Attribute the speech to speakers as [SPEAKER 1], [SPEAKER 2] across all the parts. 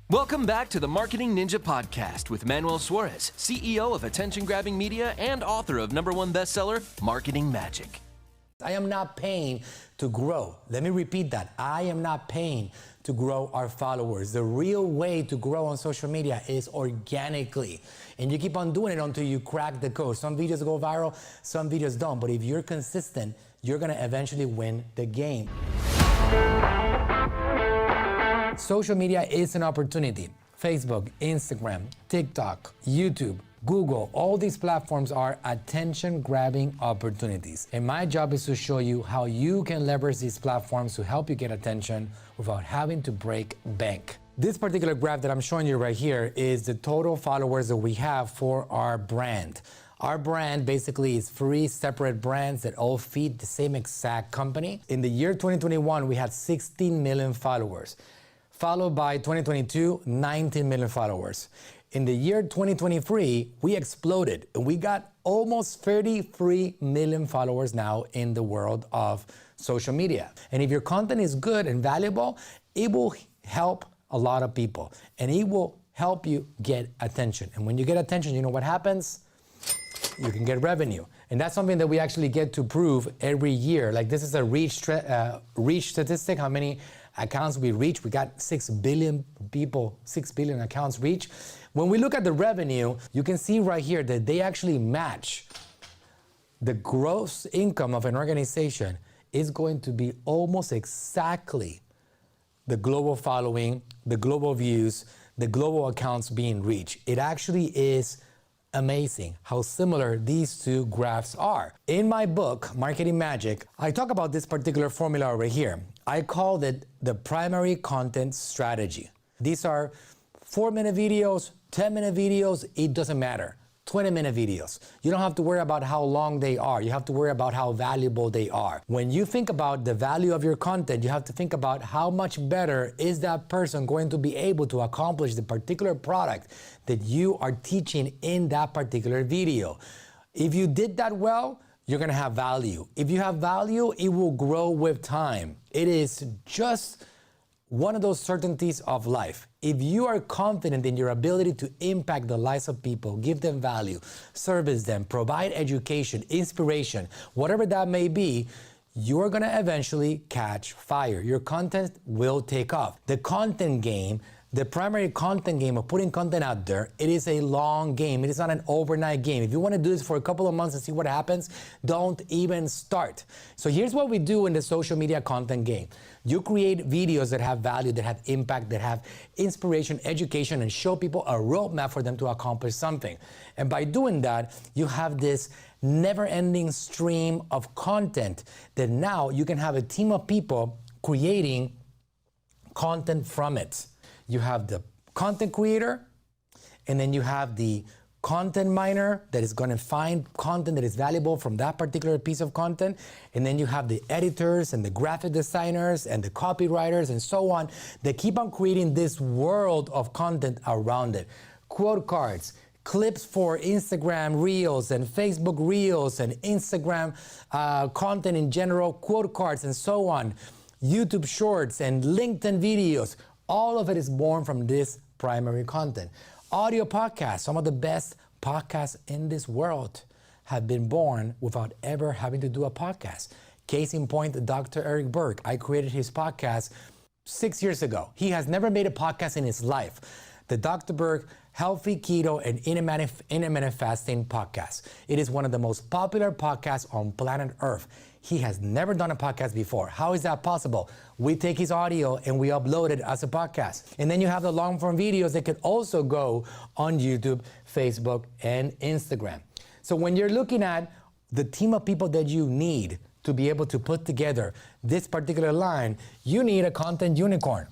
[SPEAKER 1] Welcome back to the Marketing Ninja Podcast with Manuel Suarez, CEO of attention-grabbing media and author of #1 bestseller, Marketing Magic.
[SPEAKER 2] I am not paying to grow. Let me repeat that. I am not paying to grow our followers. The real way to grow on social media is organically. And you keep on doing it until you crack the code. Some videos go viral, some videos don't. But if you're consistent, you're gonna eventually win the game. Social media is an opportunity. Facebook, Instagram, TikTok, YouTube, Google, all these platforms are attention-grabbing opportunities. And my job is to show you how you can leverage these platforms to help you get attention without having to break bank. This particular graph that I'm showing you right here is the total followers that we have for our brand. Our brand basically is 3 separate brands that all feed the same exact company. In the year 2021, we had 16 million followers. Followed by 2022, 19 million followers. In the year 2023, we exploded and we got almost 33 million followers now in the world of social media. And if your content is good and valuable, it will help a lot of people and it will help you get attention. And when you get attention, you know what happens? You can get revenue. And that's something that we actually get to prove every year. Like this is a reach statistic, how many accounts we reach. We got 6 billion people, 6 billion accounts reach. When we look at the revenue, you can see right here that they actually match the gross income of an organization is going to be almost exactly the global following, the global views, the global accounts being reached. It actually is amazing how similar these two graphs are. In my book, Marketing Magic, I talk about this particular formula over here. I called it the primary content strategy. These are 4-minute videos, 10-minute videos, it doesn't matter. 20-minute videos. You don't have to worry about how long they are. You have to worry about how valuable they are. When you think about the value of your content, you have to think about how much better is that person going to be able to accomplish the particular product that you are teaching in that particular video. If you did that well, you're gonna have value. If you have value, it will grow with time. It is just one of those certainties of life. If you are confident in your ability to impact the lives of people, give them value, service them, provide education, inspiration, whatever that may be, you're gonna eventually catch fire. Your content will take off. The content game, the primary content game of putting content out there, it is a long game. It is not an overnight game. If you want to do this for a couple of months and see what happens, don't even start. So here's what we do in the social media content game. You create videos that have value, that have impact, that have inspiration, education, and show people a roadmap for them to accomplish something. And by doing that, you have this never-ending stream of content that now you can have a team of people creating content from it. You have the content creator, and then you have the content miner that is going to find content that is valuable from that particular piece of content. And then you have the editors and the graphic designers and the copywriters and so on that keep on creating this world of content around it. Quote cards, clips for Instagram Reels and Facebook Reels and Instagram content in general, quote cards and so on, YouTube Shorts and LinkedIn videos. All of it is born from this primary content. Audio podcasts, some of the best podcasts in this world have been born without ever having to do a podcast. Case in point, Dr. Eric Berg. I created his podcast 6 years ago. He has never made a podcast in his life. The Dr. Berg Healthy Keto and Intermittent Fasting podcast. It is one of the most popular podcasts on planet Earth. He has never done a podcast before. How is that possible? We take his audio and we upload it as a podcast. And then you have the long form videos that could also go on YouTube, Facebook, and Instagram. So when you're looking at the team of people that you need to be able to put together this particular line, you need a content unicorn.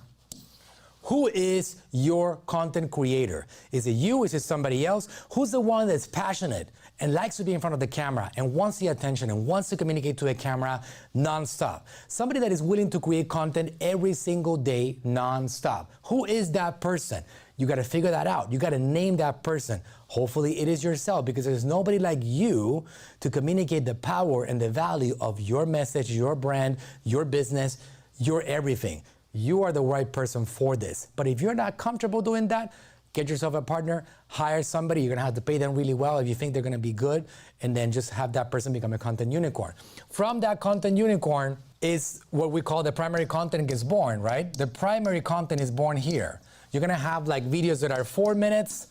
[SPEAKER 2] Who is your content creator? Is it you? Is it somebody else? Who's the one that's passionate and likes to be in front of the camera and wants the attention and wants to communicate to the camera nonstop? Somebody that is willing to create content every single day nonstop. Who is that person? You got to figure that out. You got to name that person. Hopefully it is yourself, because there's nobody like you to communicate the power and the value of your message, your brand, your business, your everything. you are the right person for this. But if you're not comfortable doing that, get yourself a partner, hire somebody. You're gonna have to pay them really well if you think they're gonna be good, and then just have that person become a content unicorn. From that content unicorn is what we call the primary content gets born, right? The primary content is born here. You're gonna have like videos that are 4 minutes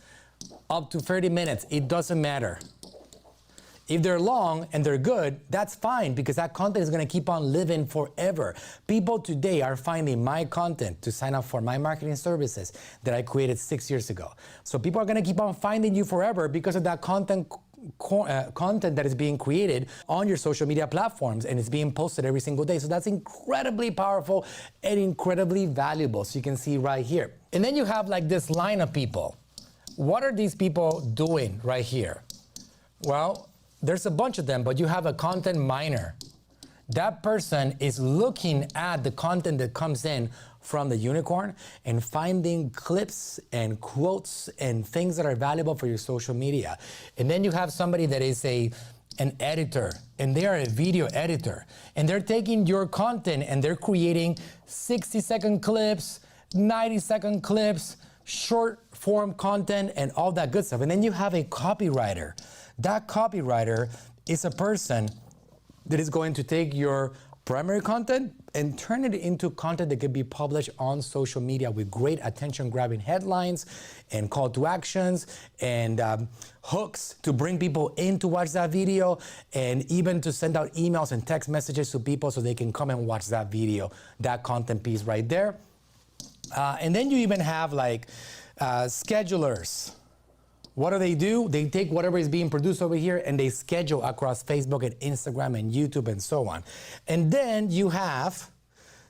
[SPEAKER 2] up to 30 minutes. It doesn't matter. If they're long and they're good, that's fine, because that content is gonna keep on living forever. People today are finding my content to sign up for my marketing services that I created 6 years ago. So people are gonna keep on finding you forever because of that content that is being created on your social media platforms, and it's being posted every single day. So that's incredibly powerful and incredibly valuable. So you can see right here. And then you have like this line of people. What are these people doing right here? Well, there's a bunch of them, but you have a content miner. That person is looking at the content that comes in from the unicorn and finding clips and quotes and things that are valuable for your social media. And then you have somebody that is an editor, and they are a video editor, and they're taking your content and they're creating 60-second clips, 90-second clips, short form content, and all that good stuff. And then you have a copywriter. That copywriter is a person that is going to take your primary content and turn it into content that can be published on social media with great attention-grabbing headlines and call to actions and hooks to bring people in to watch that video, and even to send out emails and text messages to people so they can come and watch that video, that content piece right there. And then you even have like schedulers. What do? They take whatever is being produced over here and they schedule across Facebook and Instagram and YouTube and so on. And then you have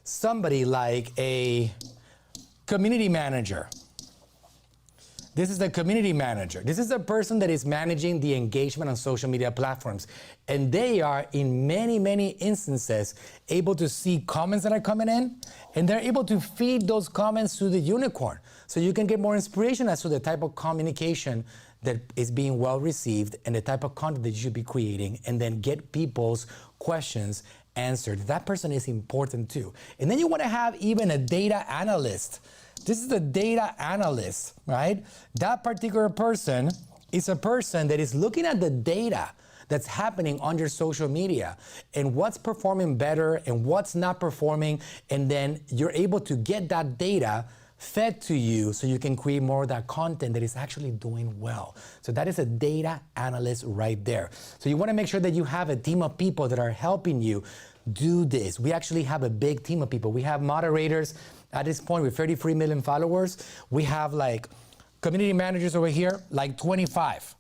[SPEAKER 2] somebody like a community manager. This is the community manager. This is the person that is managing the engagement on social media platforms. And they are, in many, many instances, able to see comments that are coming in, and they're able to feed those comments to the unicorn. So you can get more inspiration as to the type of communication that is being well received and the type of content that you should be creating, and then get people's questions answered. That person is important too. And then you want to have even a data analyst. This is the data analyst, right? That particular person is a person that is looking at the data that's happening on your social media and what's performing better and what's not performing. And then you're able to get that data fed to you so you can create more of that content that is actually doing well. So that is a data analyst right there. So you want to make sure that you have a team of people that are helping you do this. We actually have a big team of people. We have moderators at this point with 33 million followers. We have like community managers over here, like 25.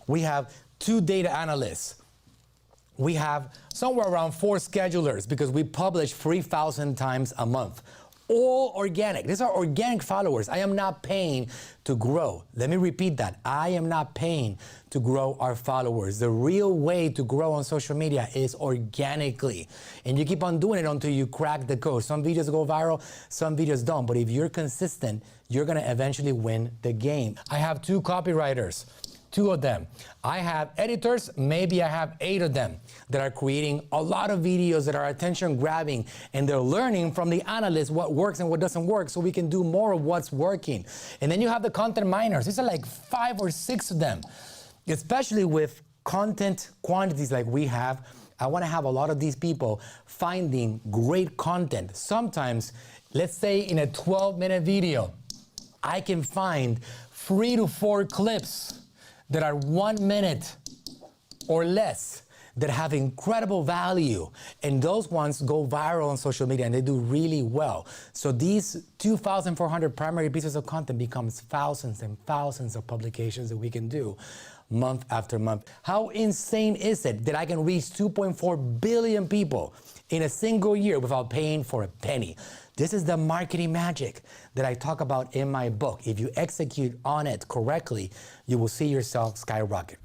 [SPEAKER 2] We have 2 data analysts. We have somewhere around 4 schedulers because we publish 3,000 times a month. All organic. These are organic followers. I am not paying to grow. Let me repeat that. I am not paying to grow our followers. The real way to grow on social media is organically. And you keep on doing it until you crack the code. Some videos go viral, some videos don't. But if you're consistent, you're going to eventually win the game. I have 2 copywriters. 2 of them. I have editors, maybe I have 8 of them that are creating a lot of videos that are attention grabbing, and they're learning from the analysts what works and what doesn't work so we can do more of what's working. And then you have the content miners. These are like 5 or 6 of them, especially with content quantities like we have. I want to have a lot of these people finding great content. Sometimes, let's say in a 12-minute video, I can find 3 to 4 clips that are 1 minute or less that have incredible value. And those ones go viral on social media and they do really well. So these 2,400 primary pieces of content becomes thousands and thousands of publications that we can do month after month. How insane is it that I can reach 2.4 billion people in a single year without paying for a penny? This is the marketing magic that I talk about in my book. If you execute on it correctly, you will see yourself skyrocket.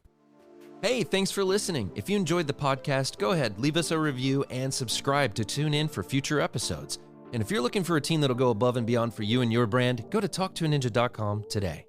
[SPEAKER 1] Hey, thanks for listening. If you enjoyed the podcast, go ahead, leave us a review and subscribe to tune in for future episodes. And if you're looking for a team that'll go above and beyond for you and your brand, go to talktoaninja.com today.